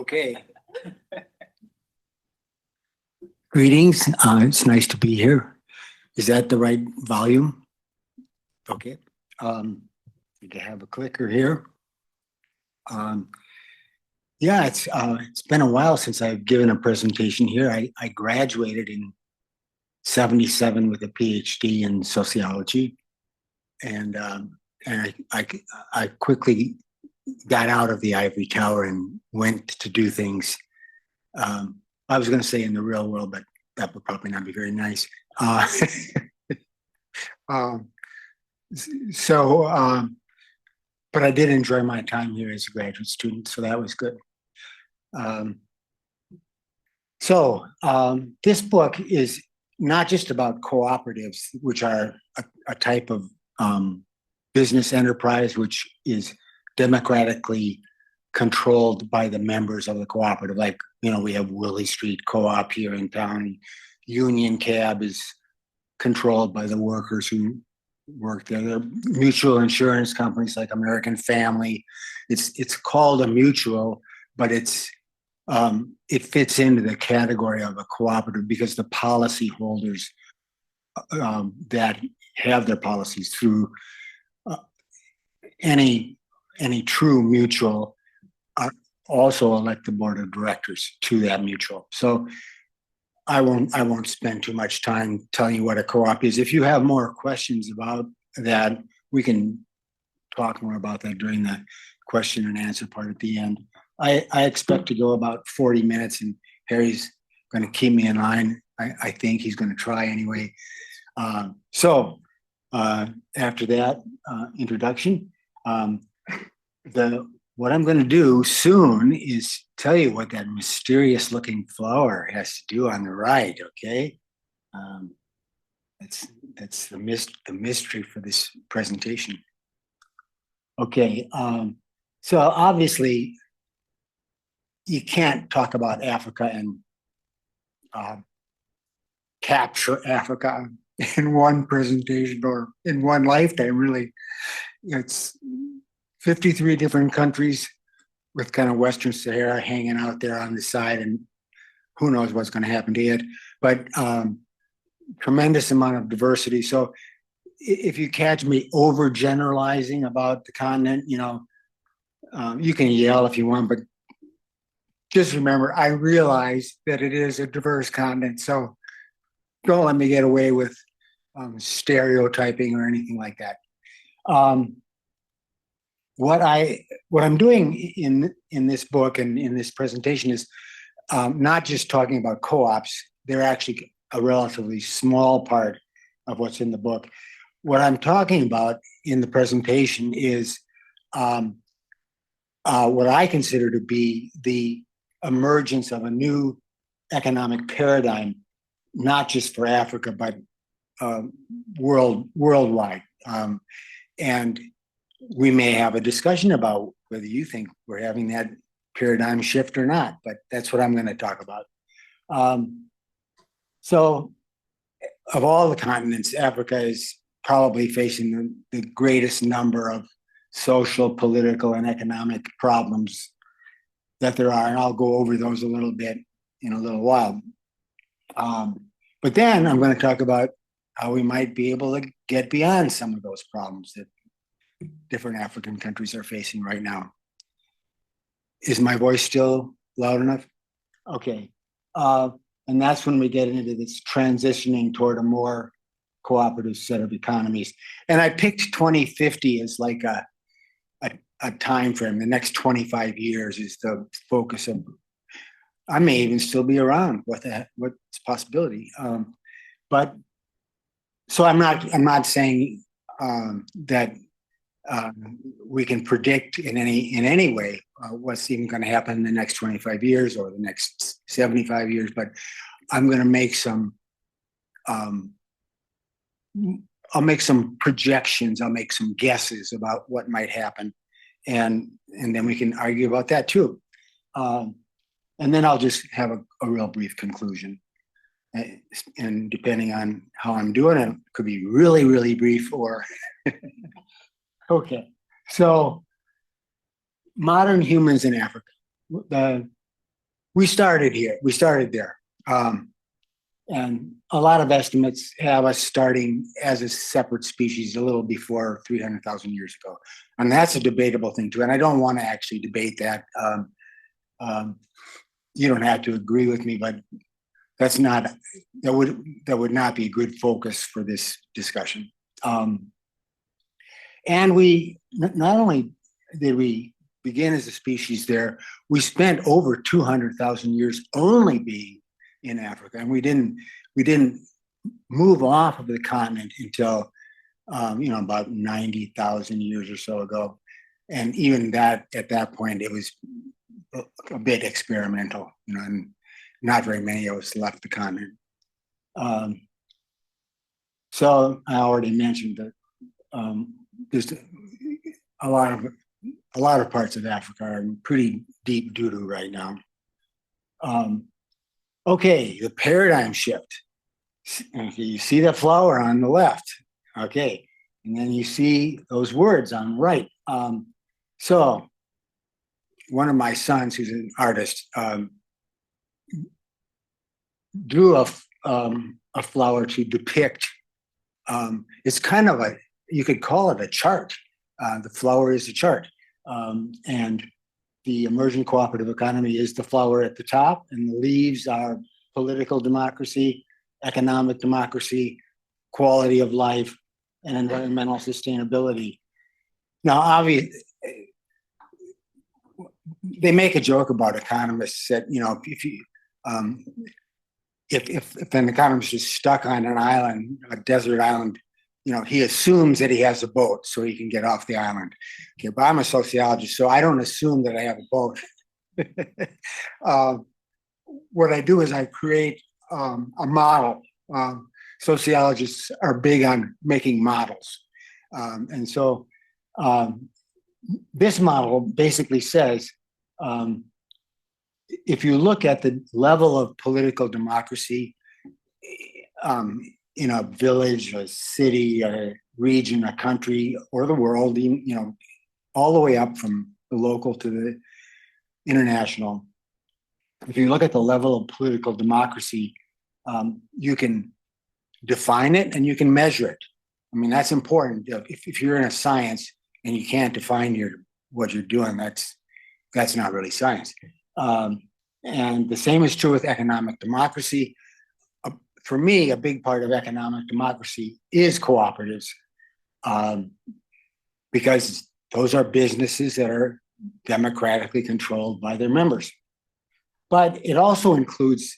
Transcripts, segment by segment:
Okay. Greetings. It's nice to be here. Is that the right volume? Okay. Need to have a clicker here. Yeah, it's been a while since I've given a presentation here. I graduated in '77 with a Ph.D. in sociology, and I quickly got out of the ivory tower and went to do things. I was going to say in the real world, but that would probably not be very nice. But I did enjoy my time here as a graduate student, so that was good. This book is not just about cooperatives, which are a type of business enterprise, which is democratically controlled by the members of the cooperative. Like, we have Willie Street Co-op here in town. Union Cab is controlled by the workers who work there. There are mutual insurance companies like American Family. It's called a mutual, but it fits into the category of a cooperative because the policy holders that have their policies through any true mutual also elect the board of directors to that mutual. So I won't spend too much time telling you what a co-op is. If you have more questions about that, we can talk more about that during the question and answer part at the end. I expect to go about 40 minutes, and Harry's going to keep me in line. I think he's going to try anyway. After that introduction, what I'm going to do soon is tell you what that mysterious looking flower has to do on the right. Okay, that's the mystery for this presentation. Okay, so obviously you can't talk about Africa and capture Africa in one presentation or in one lifetime. Really, it's 53 different countries with kind of Western Sahara hanging out there on the side, and who knows what's going to happen to it, but tremendous amount of diversity. So if you catch me overgeneralizing about the continent, you can yell if you want, but just remember, I realize that it is a diverse continent, so don't let me get away with stereotyping or anything like that. What I'm doing in this book and in this presentation is not just talking about co-ops. They're actually a relatively small part of what's in the book. What I'm talking about in the presentation is what I consider to be the emergence of a new economic paradigm, not just for Africa, but worldwide. And we may have a discussion about whether you think we're having that paradigm shift or not, but that's what I'm going to talk about. So of all the continents, Africa is probably facing the greatest number of social, political, and economic problems that there are, and I'll go over those a little bit in a little while. But then I'm going to talk about how we might be able to get beyond some of those problems that different African countries are facing right now. Is my voice still loud enough? Okay. And that's when we get into this transitioning toward a more cooperative set of economies. And I picked 2050 as like a time frame. The next 25 years is the focus of. I may even still be around. What's a possibility? But so I'm not saying that we can predict in any way what's even going to happen in the next 25 years or the next 75 years. But I'm going to make some. I'll make some projections. I'll make some guesses about what might happen, and then we can argue about that too. And then I'll just have a real brief conclusion. And depending on how I'm doing, it could be really, really brief or. Okay, so modern humans in Africa. we started here. We started there. And a lot of estimates have us starting as a separate species a little before 300,000 years ago. And that's a debatable thing too. And I don't want to actually debate that. You don't have to agree with me, but that would not be a good focus for this discussion. And we, not only did we begin as a species there, we spent over 200,000 years only being in Africa, and we didn't move off of the continent until about 90,000 years or so ago, and even that at that point it was a bit experimental, and not very many of us left the continent. So I already mentioned that there's a lot of parts of Africa are in pretty deep doo-doo right now. Okay, the paradigm shift. Okay, you see that flower on the left. Okay, and then you see those words on the right. So one of my sons, who's an artist, drew a flower to depict. It's kind of you could call it a chart. The flower is a chart, and the emerging cooperative economy is the flower at the top, and the leaves are political democracy, economic democracy, quality of life, and environmental sustainability. Now, obviously, they make a joke about economists that if an economist is stuck on an island, a desert island, he assumes that he has a boat so he can get off the island. Okay, but I'm a sociologist, so I don't assume that I have a boat. What I do is I create a model. Sociologists are big on making models. And so this model basically says, if you look at the level of political democracy in a village, a city, a region, a country, or the world, all the way up from the local to the international. If you look at the level of political democracy, you can define it and you can measure it. I mean, that's important. If you're in a science and you can't define what you're doing, that's not really science. And the same is true with economic democracy. For me, a big part of economic democracy is cooperatives, because those are businesses that are democratically controlled by their members. But it also includes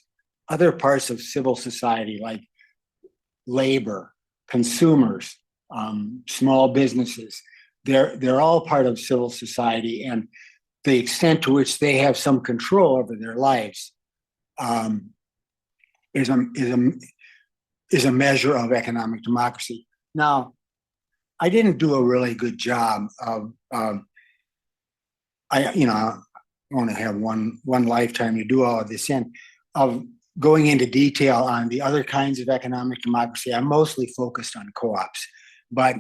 other parts of civil society like labor, consumers, small businesses. They're all part of civil society, and the extent to which they have some control over their lives is a measure of economic democracy. Now, I didn't do a really good job of I only have one lifetime to do all of this in, of going into detail on the other kinds of economic democracy. I'm mostly focused on co-ops, but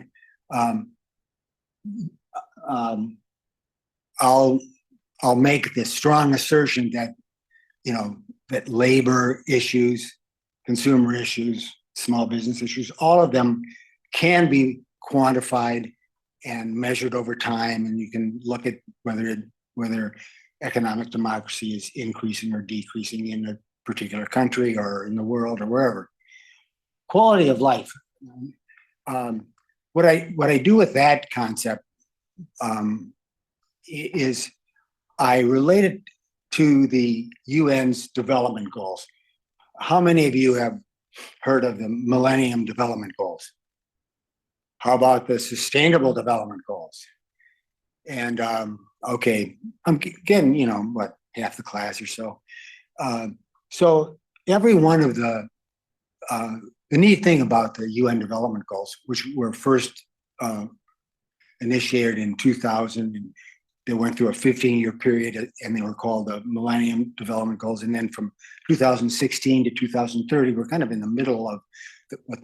I'll make this strong assertion that that labor issues, consumer issues, small business issues, all of them can be quantified and measured over time, and you can look at whether economic democracy is increasing or decreasing in a particular country or in the world or wherever. Quality of life. What I do with that concept is I relate it to the UN's development goals. How many of you have heard of the Millennium Development Goals? How about the Sustainable Development Goals? And okay, I'm getting, half the class or so. So every one of the neat thing about the UN Development Goals, which were first initiated in 2000, and they went through a 15-year period, and they were called the Millennium Development Goals. And then from 2016 to 2030, we're kind of in the middle of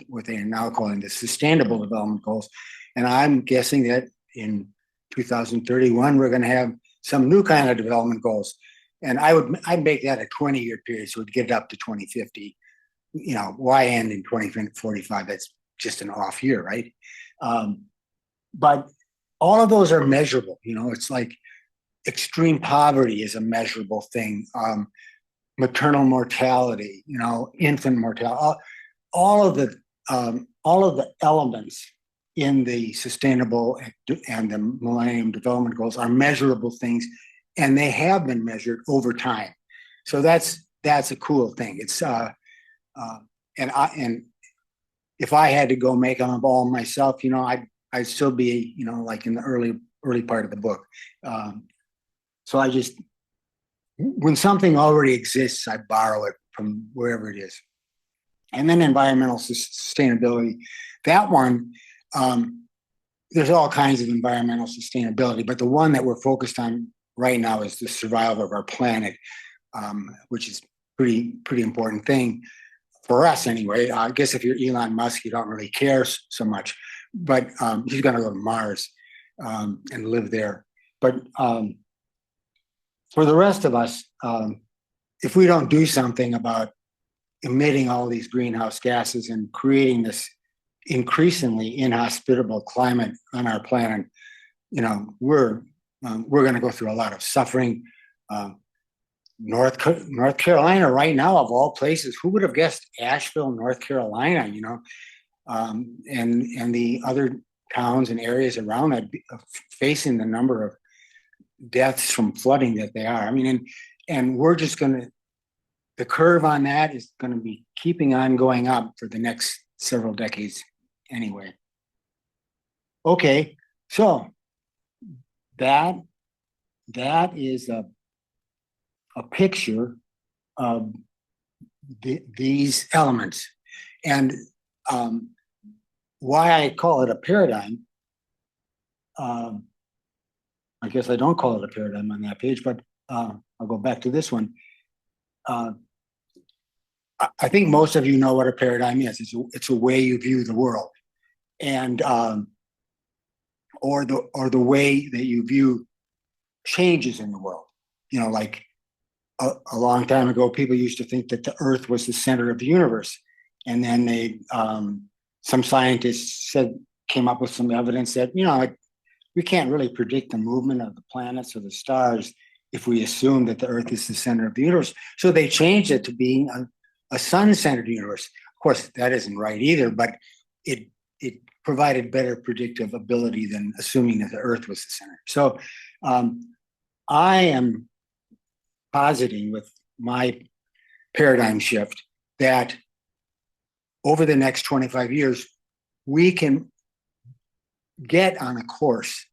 what they are now calling the Sustainable Development Goals. And I'm guessing that in 2031, we're going to have some new kind of development goals. And I'd make that a 20-year period, so it'd get it up to 2050. You know, why end in 2045? That's just an off year, right? But all of those are measurable. You know, it's like extreme poverty is a measurable thing. Maternal mortality, you know, infant mortality, all of the elements in the sustainable and the Millennium Development Goals are measurable things, and they have been measured over time. So that's a cool thing. It's and if I had to go make them up all myself, you know, I'd still be, you know, like in the early part of the book. So I just, when something already exists, I borrow it from wherever it is. And then environmental sustainability, that one, there's all kinds of environmental sustainability, but the one that we're focused on right now is the survival of our planet, which is pretty important thing for us anyway. I guess if you're Elon Musk, you don't really care so much, but he's going to go to Mars and live there. But for the rest of us, if we don't do something about emitting all these greenhouse gases and creating this increasingly inhospitable climate on our planet, you know, we're going to go through a lot of suffering. North Carolina right now, of all places, who would have guessed Asheville, North Carolina, you know, and the other towns and areas around that facing the number of deaths from flooding that they are. I mean, and we're just going to, the curve on that is going to be keeping on going up for the next several decades anyway. Okay, so that is a picture of these elements. And why I call it a paradigm, I guess I don't call it a paradigm on that page, but I'll go back to this one. I think most of you know what a paradigm is. It's a way you view the world, and or the way that you view changes in the world. You know, like a long time ago, people used to think that the Earth was the center of the universe, and then they some scientists came up with some evidence that, you know, we can't really predict the movement of the planets or the stars if we assume that the Earth is the center of the universe. So they changed it to being a sun-centered universe. Of course, that isn't right either, but it provided better predictive ability than assuming that the Earth was the center. So I am positing with my paradigm shift that over the next 25 years, we can get on a course.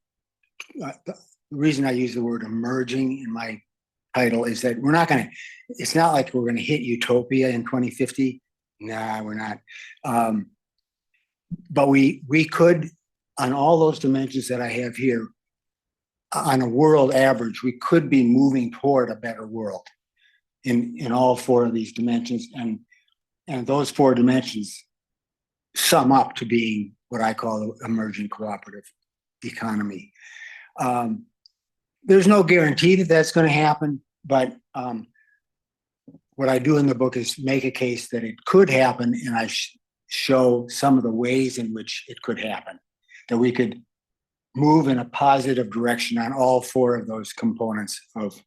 The reason I use the word emerging in my title is that we're not going to, it's not like we're going to hit utopia in 2050. Nah, we're not. But we could, on all those dimensions that I have here, on a world average, we could be moving toward a better world in all four of these dimensions. And those four dimensions sum up to being what I call the emerging cooperative economy. There's no guarantee that that's going to happen, but what I do in the book is make a case that it could happen, and I show some of the ways in which it could happen, that we could move in a positive direction on all four of those components of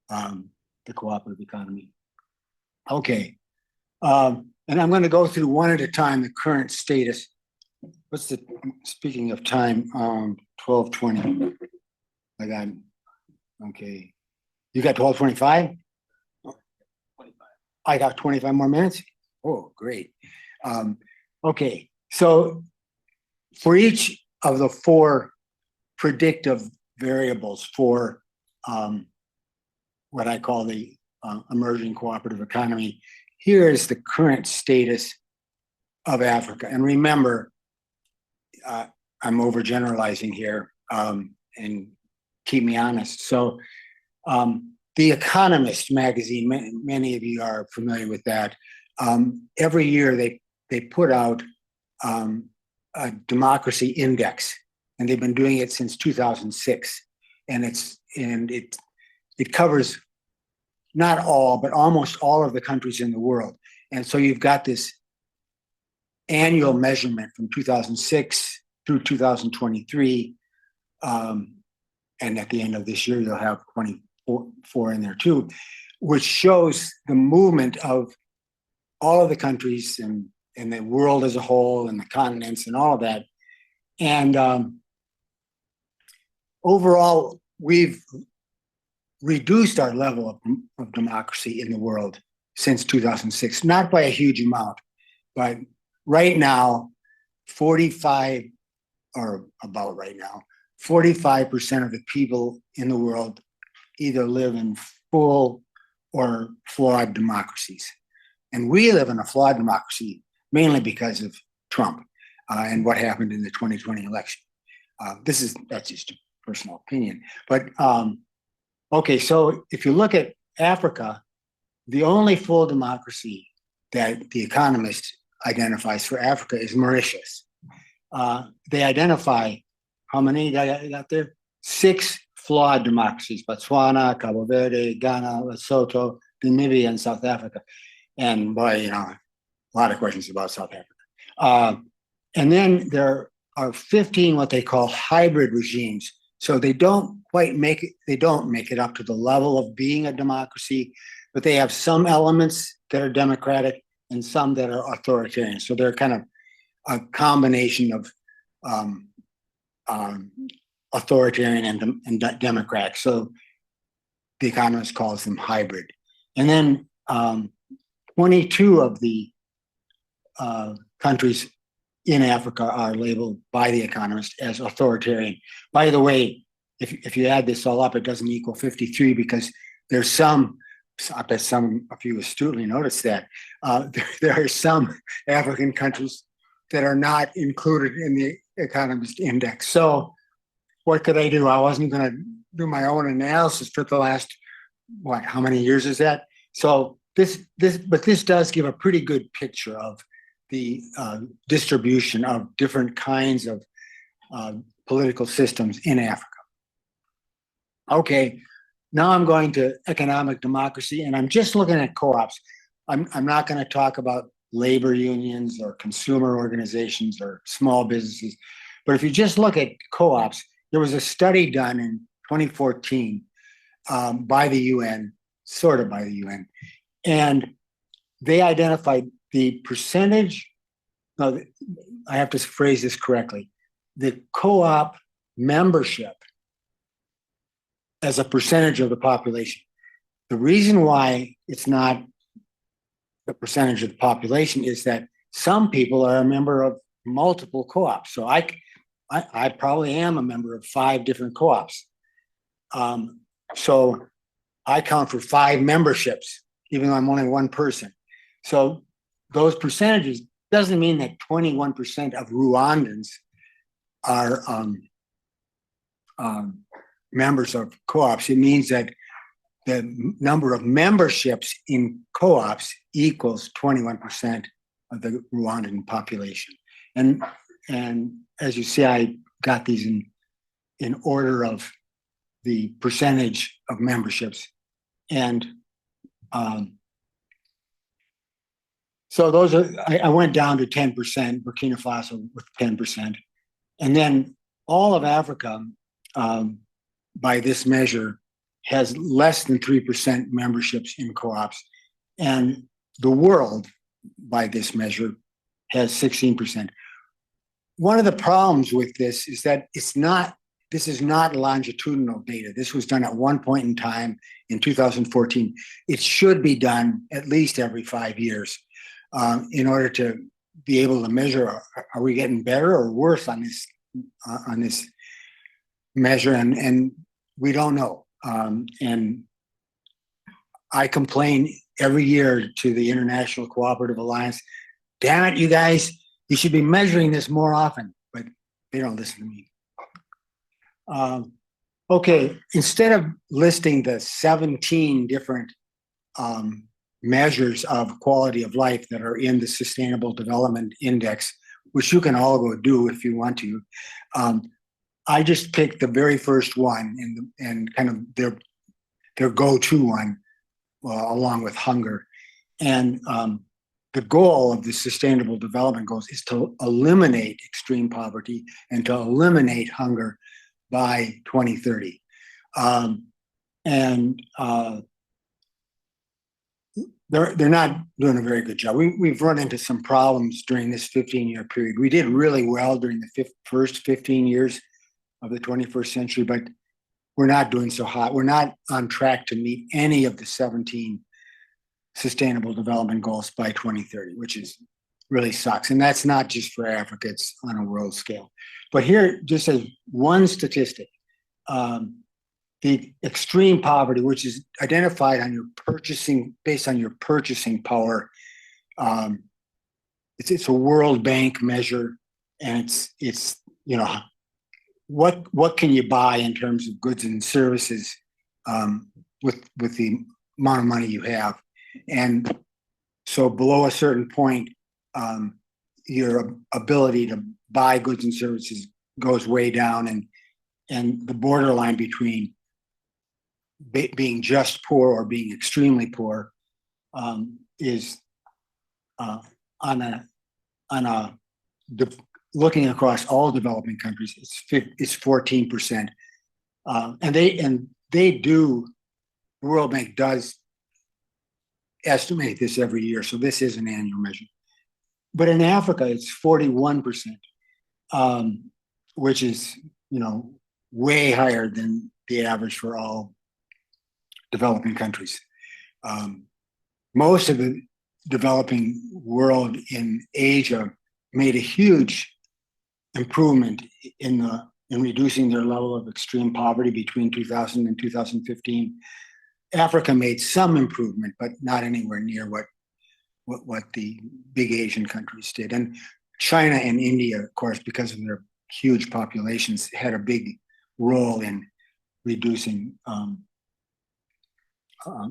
the cooperative economy. Okay, and I'm going to go through one at a time the current status. What's the, speaking of time, 12:20. I got, okay. You got 12:25? 25. I got 25 more minutes? Oh, great. Okay, so for each of the four predictive variables for what I call the emerging cooperative economy, here is the current status of Africa. And remember, I'm overgeneralizing here, and keep me honest. So the Economist magazine, many of you are familiar with that. Every year they put out a democracy index, and they've been doing it since 2006. And it covers not all, but almost all of the countries in the world. And so you've got this annual measurement from 2006 through 2023. And at the end of this year, you'll have 24 in there too, which shows the movement of all of the countries and the world as a whole and the continents and all of that. And overall, we've reduced our level of democracy in the world since 2006, not by a huge amount, but right now, 45 or about right now, 45% of the people in the world either live in full or flawed democracies. And we live in a flawed democracy mainly because of Trump and what happened in the 2020 election. That's just a personal opinion. But okay, so if you look at Africa, the only full democracy that The Economist identifies for Africa is Mauritius. They identify how many got there? 6 flawed democracies: Botswana, Cabo Verde, Ghana, Lesotho, Namibia, and South Africa. And boy, a lot of questions about South Africa. And then there are 15 what they call hybrid regimes. So they don't quite make it up to the level of being a democracy, but they have some elements that are democratic and some that are authoritarian. So they're kind of a combination of authoritarian and democratic. So The Economist calls them hybrid. And then 22 of the countries in Africa are labeled by The Economist as authoritarian. By the way, if you add this all up, it doesn't equal 53 because there's some, I bet some of you astutely noticed that, there are some African countries that are not included in the Economist Index. So what could I do? I wasn't going to do my own analysis for the last, how many years is that? So this does give a pretty good picture of the distribution of different kinds of political systems in Africa. Okay, now I'm going to economic democracy, and I'm just looking at co-ops. I'm not going to talk about labor unions or consumer organizations or small businesses, but if you just look at co-ops, there was a study done in 2014 by the UN, sort of by the UN, and they identified the percentage, no, I have to phrase this correctly, the co-op membership as a percentage of the population. The reason why it's not the percentage of the population is that some people are a member of multiple co-ops. So I probably am a member of 5 different co-ops. So I count for 5 memberships, even though I'm only one person. So those percentages doesn't mean that 21% of Rwandans are members of co-ops. It means that the number of memberships in co-ops equals 21% of the Rwandan population. And as you see, I got these in order of the percentage of memberships. And so those are, I went down to 10%, Burkina Faso with 10%. And then all of Africa, by this measure, has less than 3% memberships in co-ops. And the world, by this measure, has 16%. One of the problems with this is that this is not longitudinal data. This was done at one point in time in 2014. It should be done at least every 5 years in order to be able to measure, are we getting better or worse on this measure? And we don't know. And I complain every year to the International Cooperative Alliance, damn it, you guys, you should be measuring this more often, but they don't listen to me. Okay, instead of listing the 17 different measures of quality of life that are in the Sustainable Development Index, which you can all go do if you want to, I just picked the very first one and kind of their go-to one, along with hunger. And the goal of the Sustainable Development Goals is to eliminate extreme poverty and to eliminate hunger by 2030. They're not doing a very good job. We've run into some problems during this 15-year period. We did really well during the first 15 years of the 21st century, but we're not doing so hot. We're not on track to meet any of the 17 Sustainable Development Goals by 2030, which is really sucks. And that's not just for Africa, it's on a world scale. But here, just as one statistic, the extreme poverty, which is identified on your purchasing, based on your purchasing power, it's a World Bank measure, and it's what can you buy in terms of goods and services with the amount of money you have, and so below a certain point, your ability to buy goods and services goes way down, and the borderline between being just poor or being extremely poor is looking across all developing countries, it's 14%, and they do. The World Bank does estimate this every year, so this is an annual measure. But in Africa, it's 41%, which is way higher than the average for all developing countries. Most of the developing world in Asia made a huge improvement in reducing their level of extreme poverty between 2000 and 2015. Africa made some improvement, but not anywhere near what the big Asian countries did. And China and India, of course, because of their huge populations, had a big role in reducing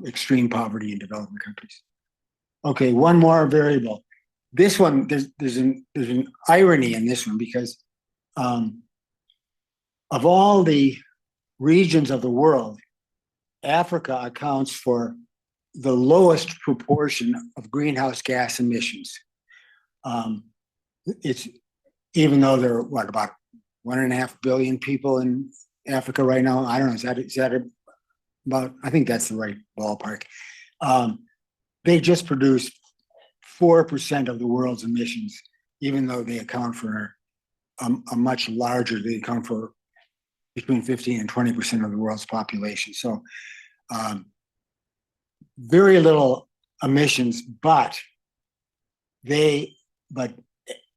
extreme poverty in developing countries. Okay, one more variable. This one, there's an irony in this one, because of all the regions of the world, Africa accounts for the lowest proportion of greenhouse gas emissions. It's even though there are about 1.5 billion people in Africa right now. I don't know. Is that about? I think that's the right ballpark. They just produce 4% of the world's emissions, even though they account for a much larger. They account for between 15 and 20% of the world's population. So very little emissions, but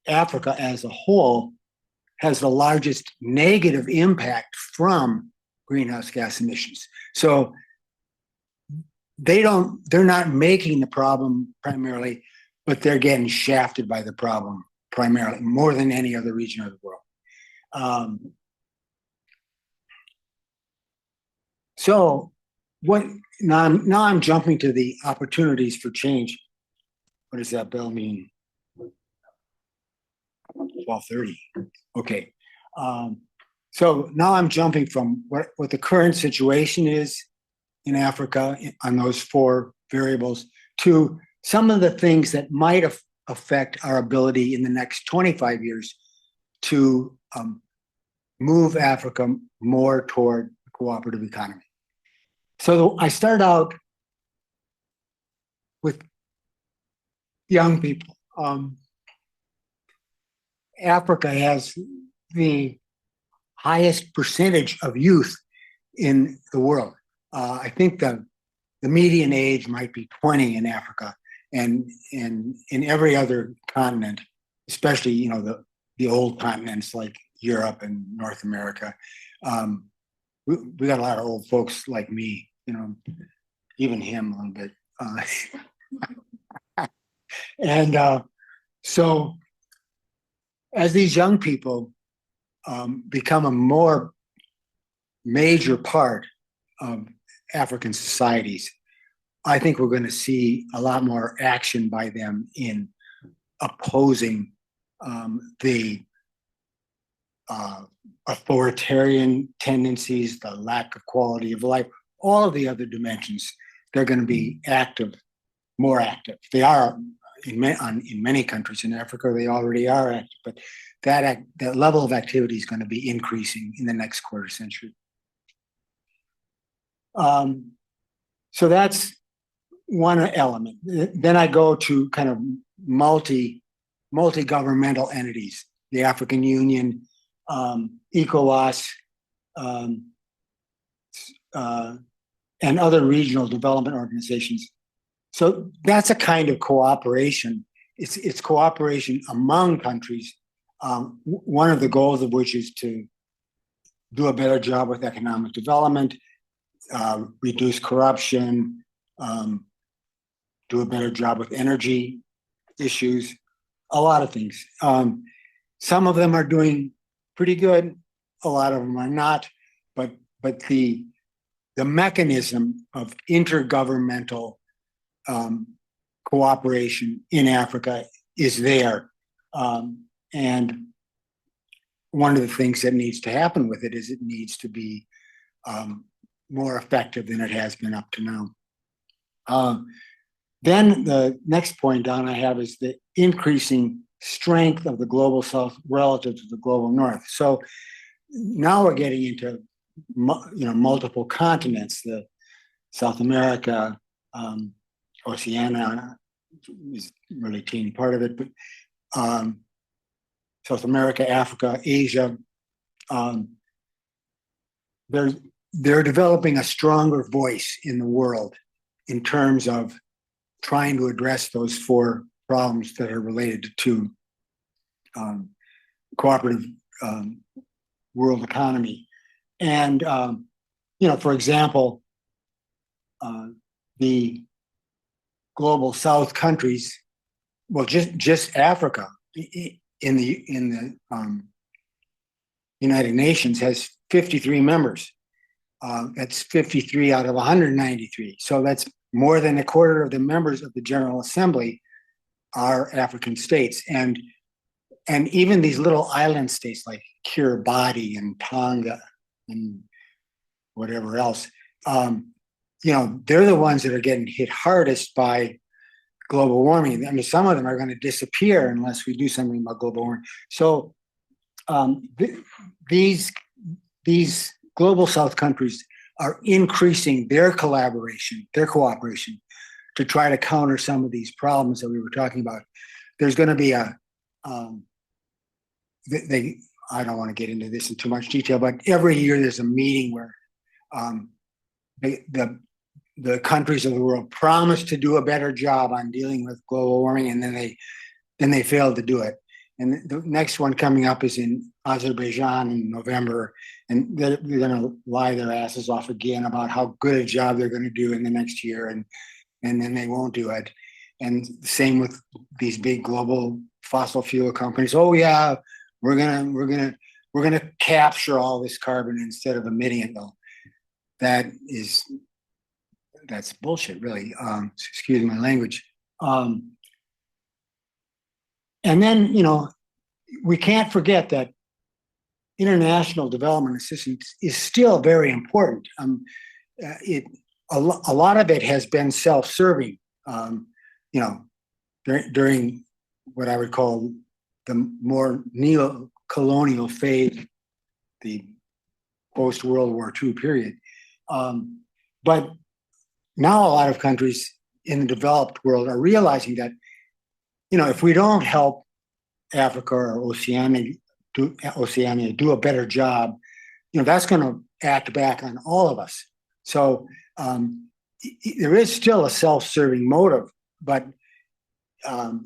Africa as a whole has the largest negative impact from greenhouse gas emissions. So they're not making the problem primarily, but they're getting shafted by the problem primarily, more than any other region of the world. So now I'm jumping to the opportunities for change. What does that bell mean? 12:30. Okay. So now I'm jumping from what the current situation is in Africa on those 4 variables to some of the things that might affect our ability in the next 25 years to move Africa more toward the cooperative economy. So I start out with young people. Africa has the highest percentage of youth in the world. I think the median age might be 20 in Africa, and in every other continent, especially the old continents like Europe and North America, we got a lot of old folks like me, even him a little bit, and so as these young people become a more major part of African societies, I think we're going to see a lot more action by them in opposing the authoritarian tendencies, the lack of quality of life, all of the other dimensions they're going to be active, more active. They are in many countries in Africa. They already are active, but that level of activity is going to be increasing in the next quarter century. So that's one element. Then I go to kind of multi-governmental entities, the African Union, ECOWAS, and other regional development organizations. So that's a kind of cooperation. It's cooperation among countries. One of the goals of which is to do a better job with economic development, reduce corruption, do a better job with energy issues, a lot of things. Some of them are doing pretty good, a lot of them are not, but the mechanism of intergovernmental cooperation in Africa is there. And one of the things that needs to happen with it is it needs to be more effective than it has been up to now. Then the next point down I have is the increasing strength of the global South relative to the global North. So now we're getting into multiple continents. The South America, Oceania is really a teeny part of it, but South America, Africa, Asia, they're developing a stronger voice in the world in terms of trying to address those four problems that are related to cooperative world economy. And, for example, the global South countries, well, just Africa in the United Nations has 53 members. That's 53 out of 193. So that's more than a quarter of the members of the General Assembly are African states. And even these little island states like Kiribati and Tonga and whatever else, they're the ones that are getting hit hardest by global warming. I mean, some of them are going to disappear unless we do something about global warming. So these global South countries are increasing their cooperation to try to counter some of these problems that we were talking about. There's going to be I don't want to get into this in too much detail, but every year there's a meeting where the countries of the world promise to do a better job on dealing with global warming, and then they fail to do it. And the next one coming up is in Azerbaijan in November, and they're going to lie their asses off again about how good a job they're going to do in the next year, and then they won't do it. And same with these big global fossil fuel companies. Oh yeah, we're gonna capture all this carbon instead of emitting it. Though that's bullshit, really. Excuse my language. And then, we can't forget that international development assistance is still very important. A lot of it has been self-serving, during what I would call the more neo-colonial phase, the post-World War II period. But now a lot of countries in the developed world are realizing that, if we don't help Africa or Oceania do a better job, that's going to act back on all of us. So there is still a self-serving motive, but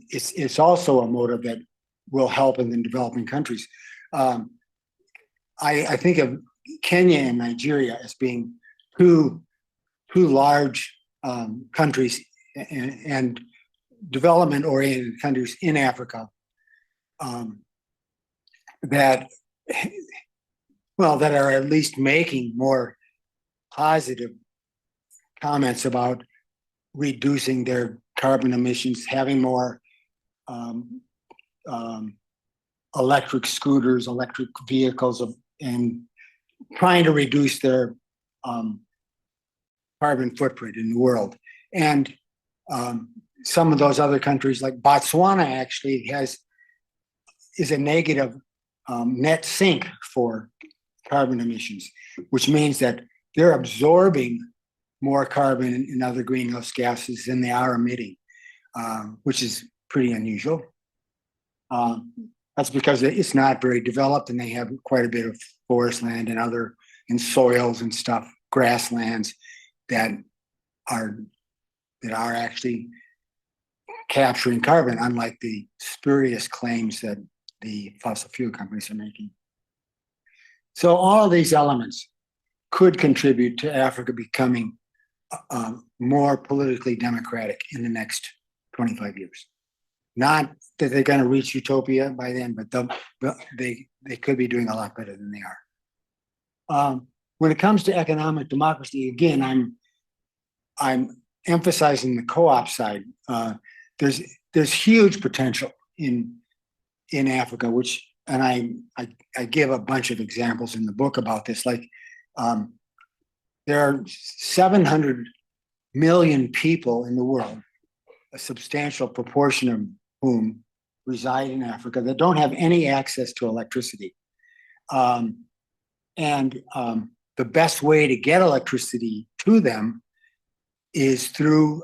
it's also a motive that will help in the developing countries. I think of Kenya and Nigeria as being two large countries and development-oriented countries in Africa that are at least making more positive comments about reducing their carbon emissions, having more electric scooters, electric vehicles, and trying to reduce their carbon footprint in the world. And some of those other countries, like Botswana, actually is a negative net sink for carbon emissions, which means that they're absorbing more carbon and other greenhouse gases than they are emitting, which is pretty unusual. That's because it's not very developed, and they have quite a bit of forest land and soils and stuff, grasslands that are actually capturing carbon, unlike the spurious claims that the fossil fuel companies are making. So all of these elements could contribute to Africa becoming more politically democratic in the next 25 years. Not that they're going to reach utopia by then, but they could be doing a lot better than they are. When it comes to economic democracy, again, I'm emphasizing the co-op side. There's huge potential in Africa, and I give a bunch of examples in the book about this. Like there are 700 million people in the world, a substantial proportion of whom reside in Africa, that don't have any access to electricity. The best way to get electricity to them is through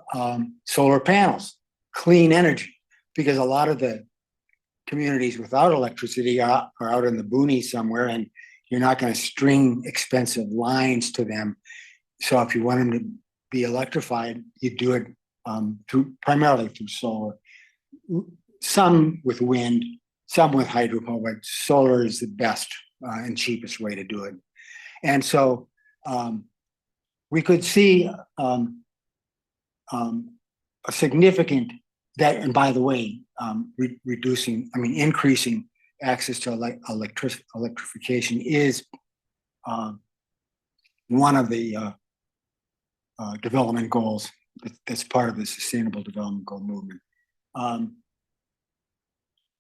solar panels, clean energy, because a lot of the communities without electricity are out in the boonies somewhere, and you're not going to string expensive lines to them. So if you want them to be electrified, you do it primarily through solar. Some with wind, some with hydropower, but solar is the best and cheapest way to do it. And so we could see a significant that, and by the way, increasing access to electrification is one of the development goals that's part of the Sustainable Development Goal movement.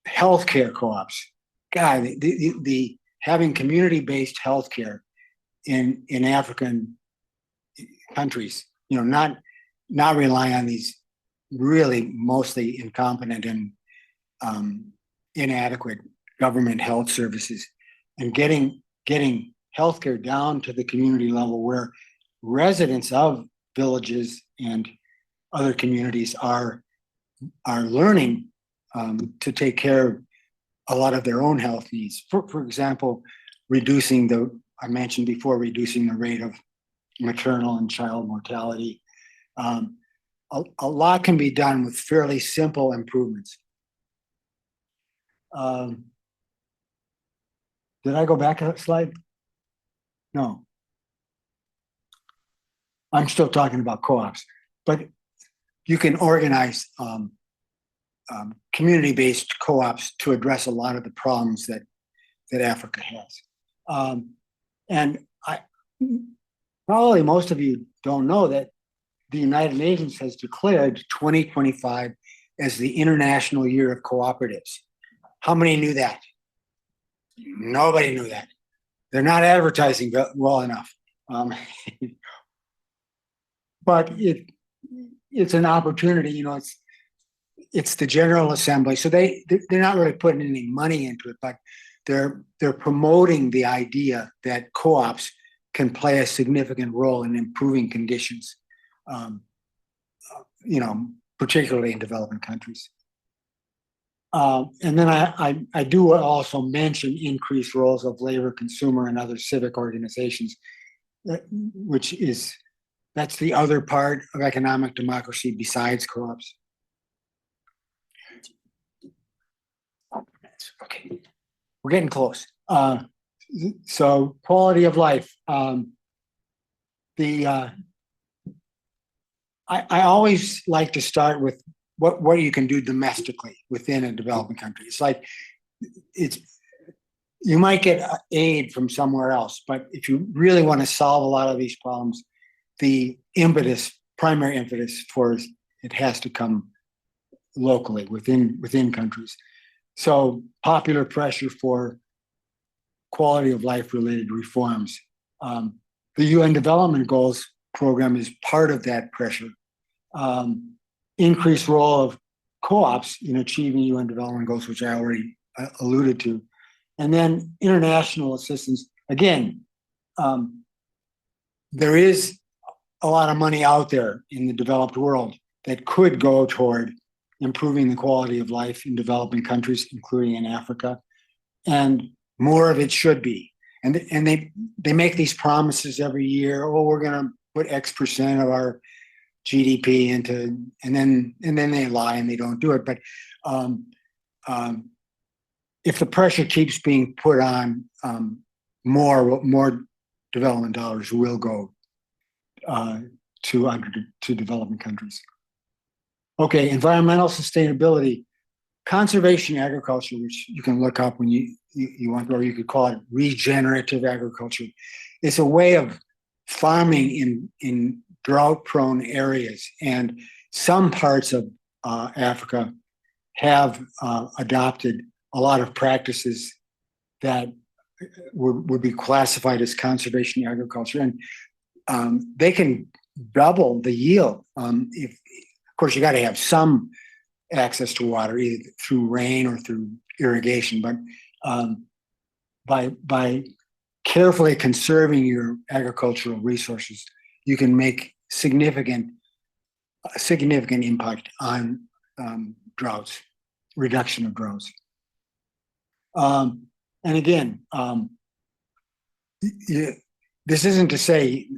Healthcare co-ops, God, the having community-based healthcare in African countries, not relying on these really mostly incompetent and inadequate government health services, and getting healthcare down to the community level where residents of villages and other communities are learning to take care of a lot of their own health needs. For example, I mentioned before, reducing the rate of maternal and child mortality. A lot can be done with fairly simple improvements. Did I go back a slide? No. I'm still talking about co-ops, but you can organize community-based co-ops to address a lot of the problems that Africa has. And probably most of you don't know that the United Nations has declared 2025 as the International Year of Cooperatives. How many knew that? Nobody knew that. They're not advertising well enough. But it's an opportunity, it's the General Assembly. So they're not really putting any money into it, but they're promoting the idea that co-ops can play a significant role in improving conditions, particularly in developing countries. And then I do also mention increased roles of labor, consumer, and other civic organizations, that's the other part of economic democracy besides co-ops. Okay, we're getting close. So quality of life. I always like to start with what you can do domestically within a developing country. It's like you might get aid from somewhere else, but if you really want to solve a lot of these problems, the primary impetus for it has to come locally within countries. So popular pressure for quality of life related reforms. The UN Development Goals program is part of that pressure. Increased role of co-ops in achieving UN development goals, which I already alluded to. And then international assistance. Again, there is a lot of money out there in the developed world that could go toward improving the quality of life in developing countries, including in Africa. And more of it should be. And they make these promises every year. Oh, we're going to put X% of our GDP into, and then they lie and they don't do it. But if the pressure keeps being put on, more development dollars will go to developing countries. Okay, environmental sustainability, conservation agriculture, which you can look up when you want, or you could call it regenerative agriculture. It's a way of farming in drought-prone areas, and some parts of Africa have adopted a lot of practices that would be classified as conservation agriculture, and they can double the yield. If, of course, you got to have some access to water, either through rain or through irrigation, but by carefully conserving your agricultural resources, you can make significant impact on droughts, reduction of droughts. And again, this isn't to say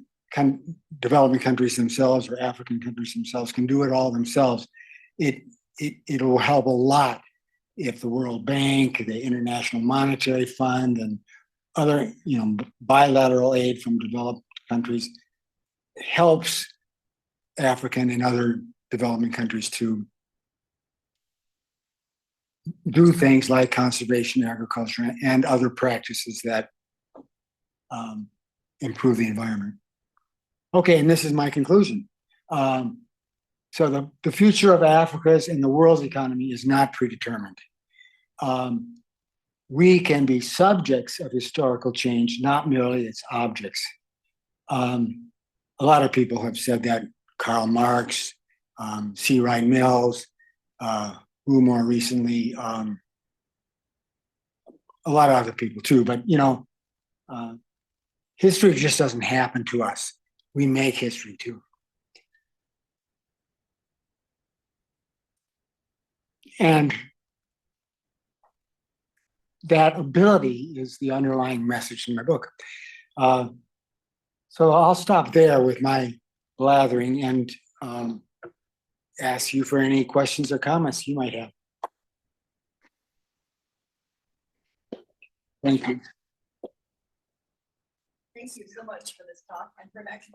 developing countries themselves or African countries themselves can do it all themselves. It'll help a lot if the World Bank, the International Monetary Fund, and other bilateral aid from developed countries helps African and other developing countries to do things like conservation agriculture and other practices that improve the environment. Okay, and this is my conclusion. So the future of Africa's and the world's economy is not predetermined. We can be subjects of historical change, not merely its objects. A lot of people have said that. Karl Marx, C. Wright Mills, who more recently, a lot of other people too, but history just doesn't happen to us. We make history too. And that ability is the underlying message in my book. So I'll stop there with my blathering and ask you for any questions or comments you might have. Thank you. Thank you so much for this talk and for actually